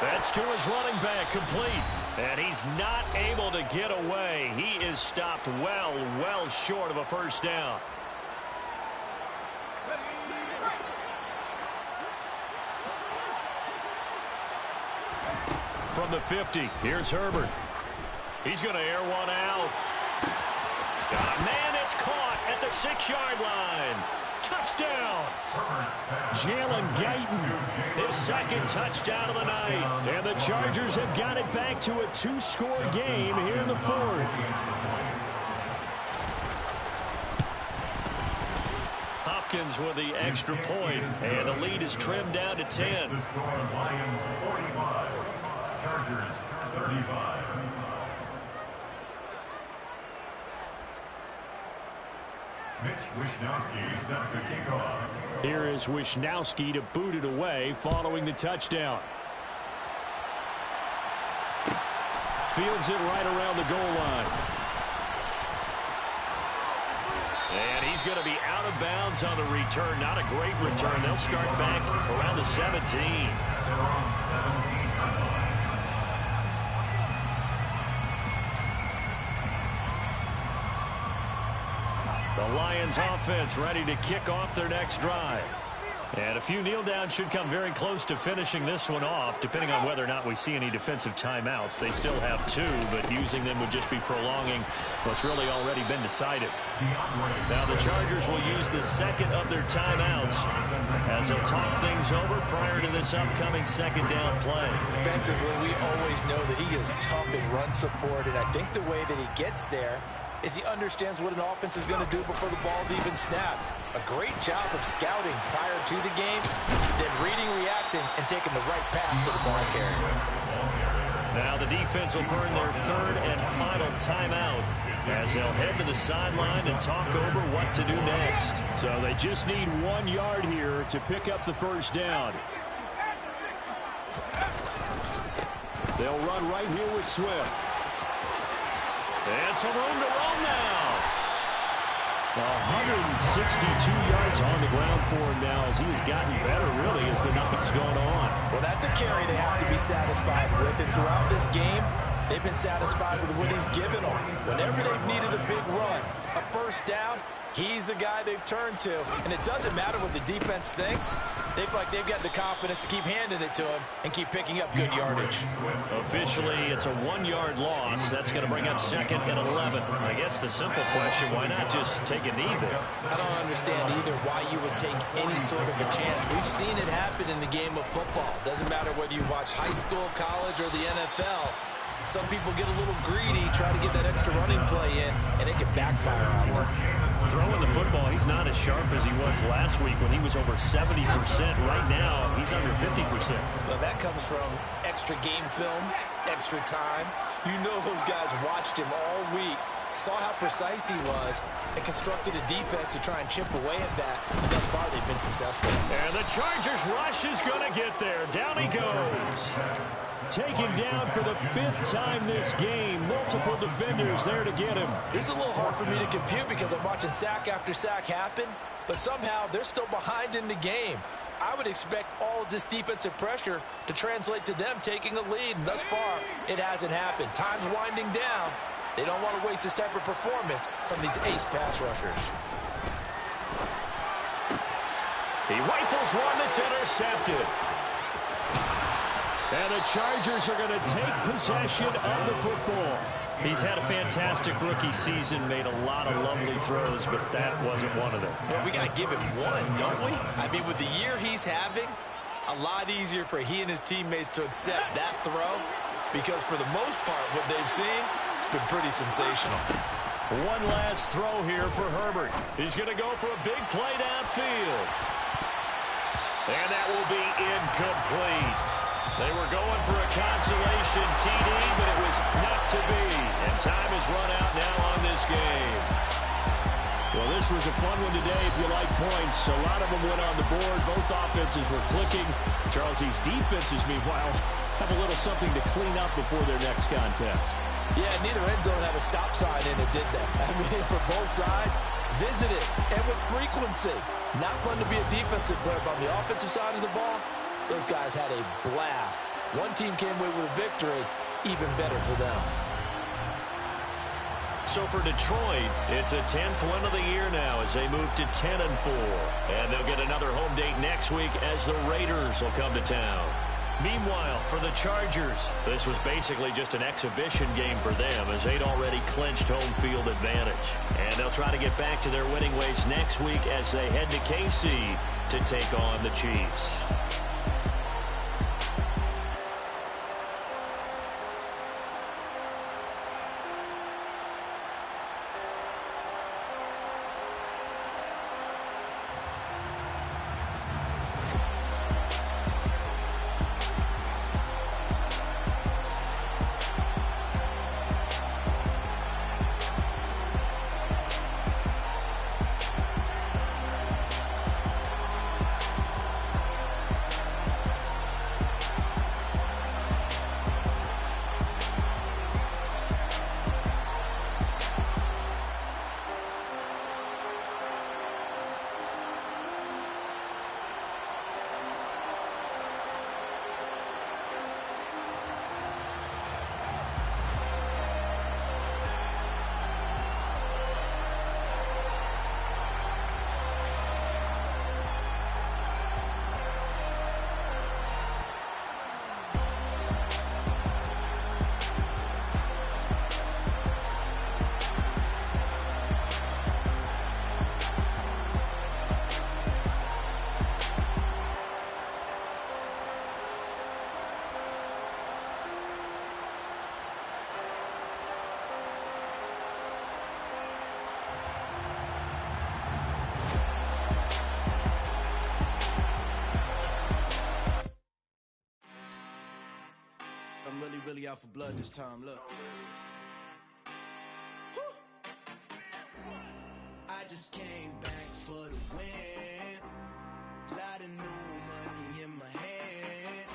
That's to his running back, complete. And he's not able to get away. He is stopped well short of a 1st down. From the 50, here's Herbert. He's going to air one out. Man, it's caught at the 6-yard line. Touchdown. Jalen Guyton, his 2nd touchdown of the night. And the Chargers have got it back to a 2-score game here in the 4th. Hopkins with the extra point, and the lead is trimmed down to 10. The score, Lions 45, Chargers 35. Mitch Wishnowsky set to kick off. Here is Wishnowsky to boot it away following the touchdown. Fields it right around the goal line. And he's going to be out of bounds on the return. Not a great return. They'll start back around the 17. They're on 17-yard line. The Lions offense ready to kick off their next drive. And a few kneel downs should come very close to finishing this one off, depending on whether or not we see any defensive timeouts. They still have 2, but using them would just be prolonging what's really already been decided. Now the Chargers will use the 2nd of their timeouts as they'll talk things over prior to this upcoming 2nd down play. Defensively, we always know that he is tough in run support, and I think the way that he gets there is he understands what an offense is going to do before the ball's even snapped. A great job of scouting prior to the game, then reading, reacting, and taking the right path to the ball carrier. Now the defense will burn their 3rd and final timeout as they'll head to the sideline and talk over what to do next. So they just need 1 yard here to pick up the 1st down. They'll run right here with Swift. And some room to roam now. 162 yards on the ground for him now as he has gotten better, really, as the night's gone on. Well, that's a carry they have to be satisfied with. And throughout this game, they've been satisfied with what he's given them. Whenever they've needed a big run, a 1st down, he's the guy they've turned to. And it doesn't matter what the defense thinks. They feel like they've got the confidence to keep handing it to him and keep picking up good yardage. Officially, it's a 1-yard loss. That's going to bring up 2nd and 11. I guess the simple question, why not just take a knee there? I don't understand either why you would take any sort of a chance. We've seen it happen in the game of football. Doesn't matter whether you watch high school, college, or the NFL. Some people get a little greedy, try to get that extra running play in, and it can backfire on them. Throwing the football, he's not as sharp as he was last week when he was over 70%. Right now, he's under 50%. Well, that comes from extra game film, extra time. You know those guys watched him all week, saw how precise he was, and constructed a defense to try and chip away at that. And thus far, they've been successful. And the Chargers rush is going to get there. Down he goes. Taken down for the 5th time this game. Multiple defenders there to get him. This is a little hard for me to compute because I'm watching sack after sack happen, but somehow they're still behind in the game. I would expect all of this defensive pressure to translate to them taking a lead, and thus far, it hasn't happened. Time's winding down. They don't want to waste this type of performance from these ace pass rushers. He rifles one that's intercepted. And the Chargers are going to take possession of the football. He's had a fantastic rookie season, made a lot of lovely throws, but that wasn't one of them. Well, we got to give him one, don't we? I mean, with the year he's having, a lot easier for he and his teammates to accept that throw, because for the most part, what they've seen, it's been pretty sensational. One last throw here for Herbert. He's going to go for a big play downfield. And that will be incomplete. They were going for a consolation TD, but it was not to be. And time has run out now on this game. Well, this was a fun one today if you like points. A lot of them went on the board. Both offenses were clicking. Charles, these defenses, meanwhile, have a little something to clean up before their next contest. Yeah, neither end zone had a stop sign in it, did they? I mean, for both sides, visit it, and with frequency. Not fun to be a defensive player, but on the offensive side of the ball, those guys had a blast. One team came away with a victory, even better for them. So for Detroit, it's a 10th win of the year now as they move to 10-4. And they'll get another home date next week as the Raiders will come to town. Meanwhile, for the Chargers, this was basically just an exhibition game for them as they'd already clinched home field advantage. And they'll try to get back to their winning ways next week as they head to KC to take on the Chiefs. I'm really out for blood this time, look. I just came back for the win. Lot of new money in my hand.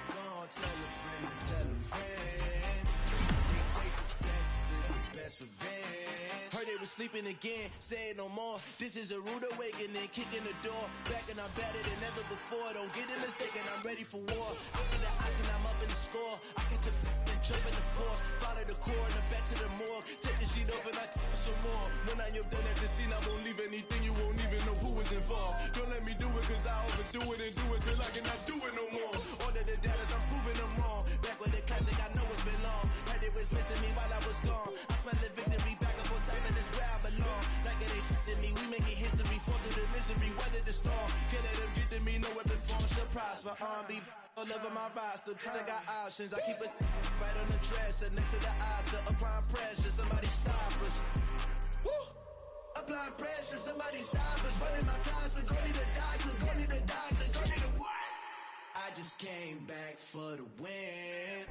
Gonna tell a friend to tell a friend. They say success is the best revenge. Heard they was sleeping again, say it no more. This is a rude awakening, kicking the door. Back and I'm better than ever before. Don't get it mistaken, I'm ready for war. I see the option, I'm up in the score. I catch a and jump in the force. Follow the core and the back to the morgue. Take the sheet off and I some more. When I am done at the scene, I won't leave anything. You won't even know who was involved. Don't let me do it, cause I overdo it and do it till I cannot do it no more. All of the doubters, I'm proving them wrong. Back with the classic, I know it's been long. Heard it was missing me while I was gone. I smell the victory, back up on time, and it's where I belong. Like it ain't to me, we making history. Fall through the misery, weather the storm. Can't let them get to me, no weapon form shall prosper. R&B all over my roster. I got options, I keep it right on the dresser. Next to the Oscar, applying pressure, somebody stop us. Woo! Applying pressure, somebody stop us. Running my concert, go need a doctor, go need a doctor, go need a what? I just came back for the win.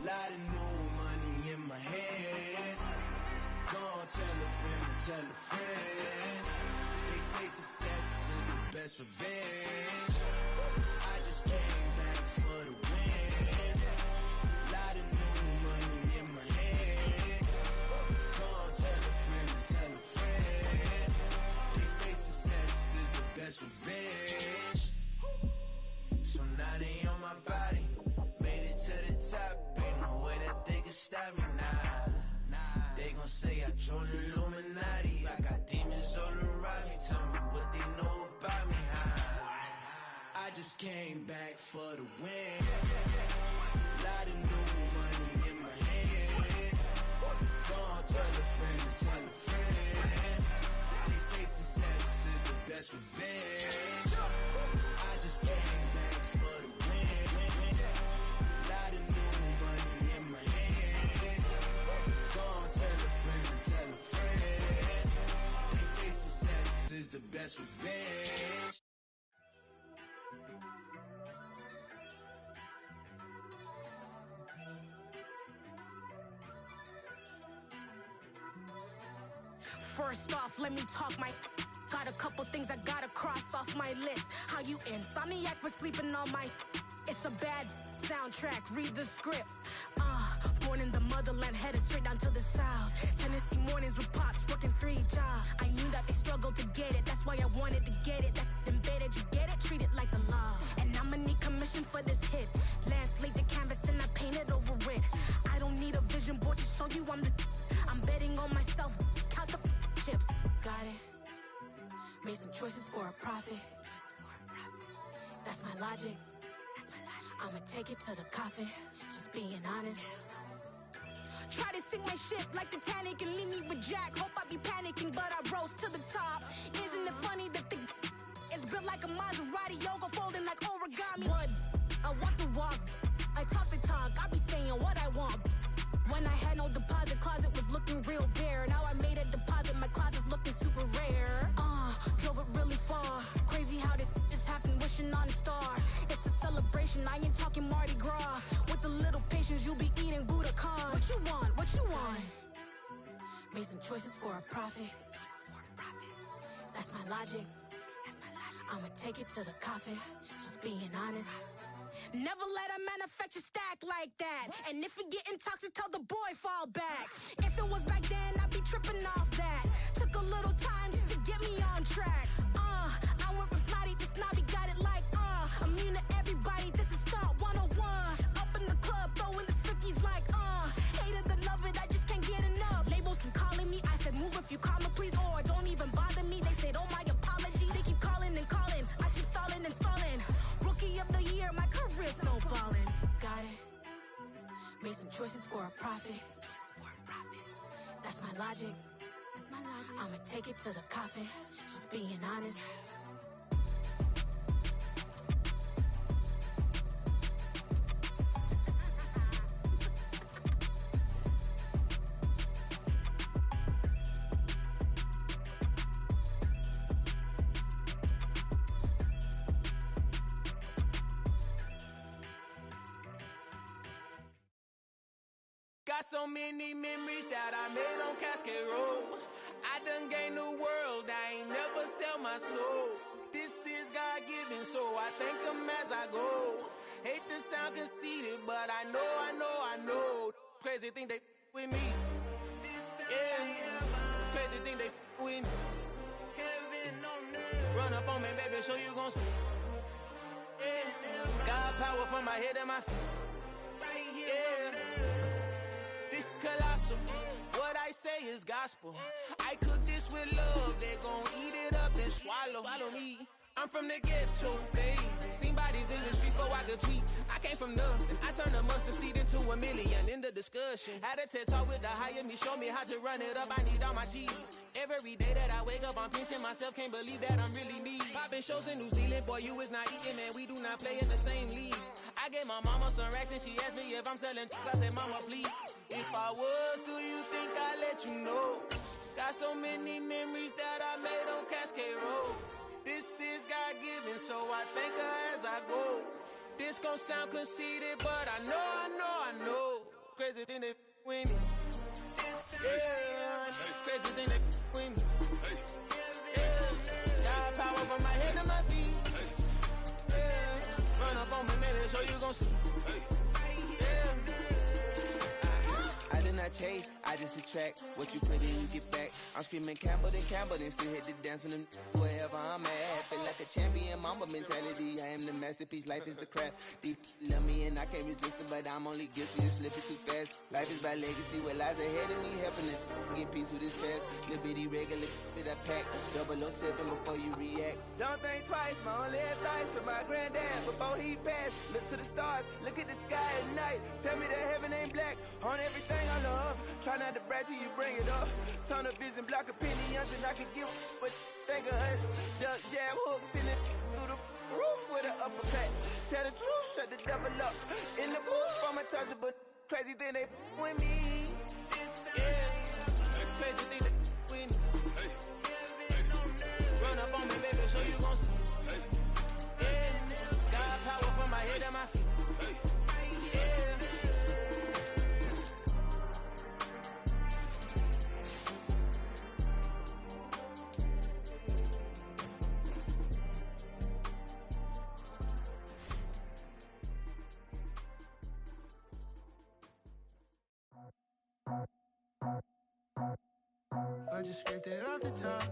Lot of new money in my hand. Gonna tell a friend to tell a friend. They say success is the best revenge. I just came back for the win. Lot of new money in my hand. Gonna tell a friend to tell a friend. They say success is the best revenge. So now they on my body. Made it to the top. Ain't no way that they can stop me now. They gon' say I joined the Illuminati. I got demons all around me. Tell me what they know about me, huh? I just came back for the win. Lot of new money in my hand. on, tell a friend to tell a friend. They say success is the best revenge. I just came back for the win. Lot of new money in my hand. Go on, tell a friend to tell a friend. They say success is the best revenge. First off, let me talk my. Got a couple things I gotta cross off my list. How you insomniac for sleeping on my. It's a bad soundtrack, read the script. Born in the motherland, headed straight down to the south. Tennessee mornings with pops, working 3 jobs. I knew that they struggled to get it, that's why I wanted to get it. That embedded, you get it, treat it like the law. And I'ma need commission for this hit. Last laid the canvas and I painted over it. I don't need a vision board to show you I'm the. I'm betting on myself, count the chips. Got it. Made some choices for a profit. That's my logic. I'ma take it to the coffin. Just being honest. Try to sink my ship like Titanic and leave me with Jack. Hope I be panicking, but I rose to the top. Isn't it funny that the is built like a Maserati, yoga folding like origami? What? I walk the walk, I talk the talk. I be saying what I want. When I had no deposit, closet was looking real bare. Now I made a deposit, my closet's looking super rare. Drove it really far. Crazy how did this happen, wishing on a star. It's a celebration, I ain't talking Mardi Gras. With a little patience, you'll be eating Budokan. What you want? What you want? Made some choices for a profit. That's my logic. I'ma take it to the coffin. Just being honest. Never let a manufacture stack like that. And if it getting toxic, tell the boy fall back. If it was back then, I'd be tripping off that. Took a little time just to get me on track. I went from snotty to snobby, got it like immune to everybody, this is stunt 101. Up in the club, throwing this 50s like hate it and love it, I just can't get enough. Labels keep calling me, I said move if you call me please, or don't even bother me. They said oh my apology, they keep calling and calling. I keep stalling and stalling. Rookie of the year, my career snowballing. Got it. Made some choices for a profit. That's my logic. I'ma take it to the coffin. Just being honest. Got so many memories that I made on Cascade Road. I done gained the world, I ain't never sell my soul. This is God-given, so I thank him as I go. Hate to sound conceited, but I know. Crazy thing they with me. Yeah, crazy thing they with me. Run up on me, baby, so you gon' see. Yeah, got power from my head and my feet. Yeah. Colossal, what I say is gospel. I cook this with love, they gon' eat it up and swallow me. I'm from the ghetto, babe. Seen bodies in the streets so I could tweet. I came from nothing, I turned a mustard seed into a million. In the discussion, had a TED talk with the higher me, show me how to run it up, I need all my cheese. Every day that I wake up, I'm pinching myself, can't believe that I'm really me. Popping shows in New Zealand, boy, you is not eating, man, we do not play in the same league. I gave my mama some racks and she asked me if I'm selling. I said, mama, please. If I was, do you think I'd let you know? Got so many memories that I made on Cascade Road. This is God-given, so I thank her as I go. This gon' sound conceited, but I know. Crazy thing they with me. Yeah, crazy thing they with me. Yeah, got power from my head to my feet. Yeah, run up on me, maybe so you gon' see. I did not chase, I just attract what you put in, you get back. I'm screaming Campbell, then still hit the dance and wherever I'm at. Feel like a champion, mama mentality. I am the masterpiece, life is the crap. Deep love me and I can't resist it, but I'm only guilty of slipping too fast. Life is by legacy, what lies ahead of me, helping it get peace with this past. Little bitty regular that I pack, 007 before you react. Don't think twice, my only advice for my granddad before he passed. Look to the stars, look at the sky at night. Tell me that heaven ain't black on everything I love. love. Try not to brag till you bring it up. Tunnel vision, block opinions, and I can give but think of us. Duck jab hooks in it through the roof with an uppercut. Tell the truth, shut the devil up. In the booth, from a touch, but crazy thing they with me. Yeah, crazy thing they with me. Run up on me, baby, so you gon' see. Yeah, got power from my head and my feet. I just scraped it off the top,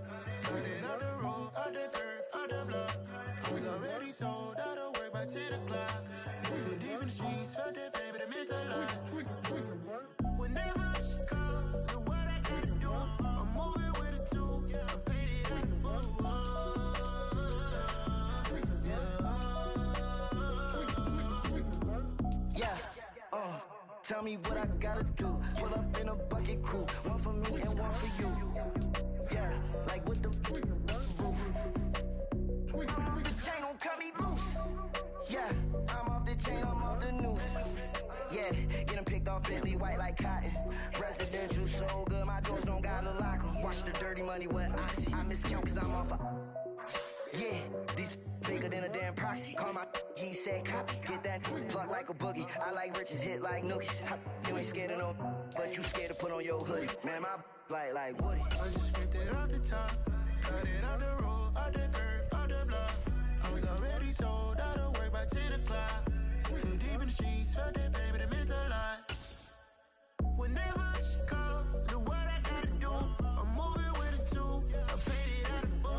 cut it off the road, off the turf, off the block. I was already sold out of work by 10 o'clock. Too deep in the streets, felt that pain, but it meant a lot. Whenever she calls, look what I gotta do. I'm moving with a two, I paid it at the four. Yeah, tell me what I gotta do. Pull up in a bucket crew, one for me and one for you. Yeah, like with the roof. I'm off the chain, don't cut me loose. Yeah, I'm off the chain, I'm off the noose. Yeah, getting picked off Bentley white like cotton. Residential so good, my doors don't gotta lock 'em. Watch the dirty money with Oxy. I miscount cause I'm off a... Yeah, these bigger than a damn proxy. Call my he said copy. Get that plug like a boogie. I like riches, hit like nookies. You ain't scared of no, but you scared to put on your hoodie. Man, my like Woody. I just scraped it off the top, cut it off the road, off the turf, off the block. I was already sold out of work by 10 o'clock. Too deep in the streets, felt that pain, but it meant a lot. Whenever she calls, look what I gotta do. I'm moving with a two, I paid it at the four.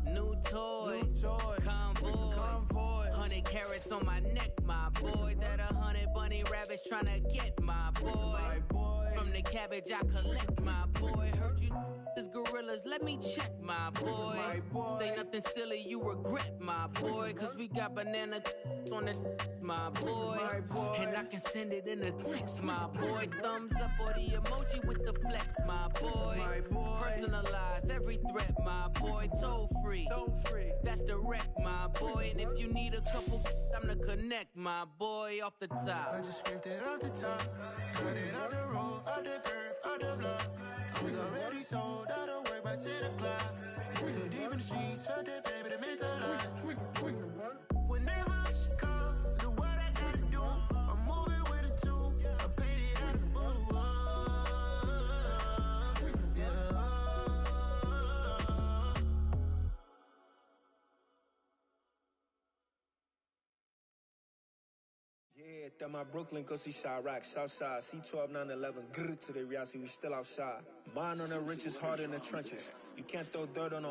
New toys, convoy, 100 carats on my neck, my boy. That 100 bunny rabbits tryna get my boy. From the cabbage I collect, my boy. Heard you is gorillas, let me check, my boy. Say nothing silly, you regret, my boy. Cause we got banana on the my boy. And I can send it in a text, my boy. Thumbs up or the emoji with the flex, my boy. Personalize every threat, my boy. Toll free, that's direct, my boy. And if you need a couple, I'm the connect, my boy. Off the top, I just scraped it off the top, cut it off the road, off the turf, off the block. I was already sold out of work by 10 o'clock. Too deep in the streets, felt that pain, but it meant a lot. Whenever she calls, look what I gotta do. I'm moving with a two, I paid it at the four. Yeah, that my Brooklyn, go see Chirac, Southside, C12, 911, grr to the reality, we still outside. Mine on the richest, heart in the trenches. You can't throw dirt on a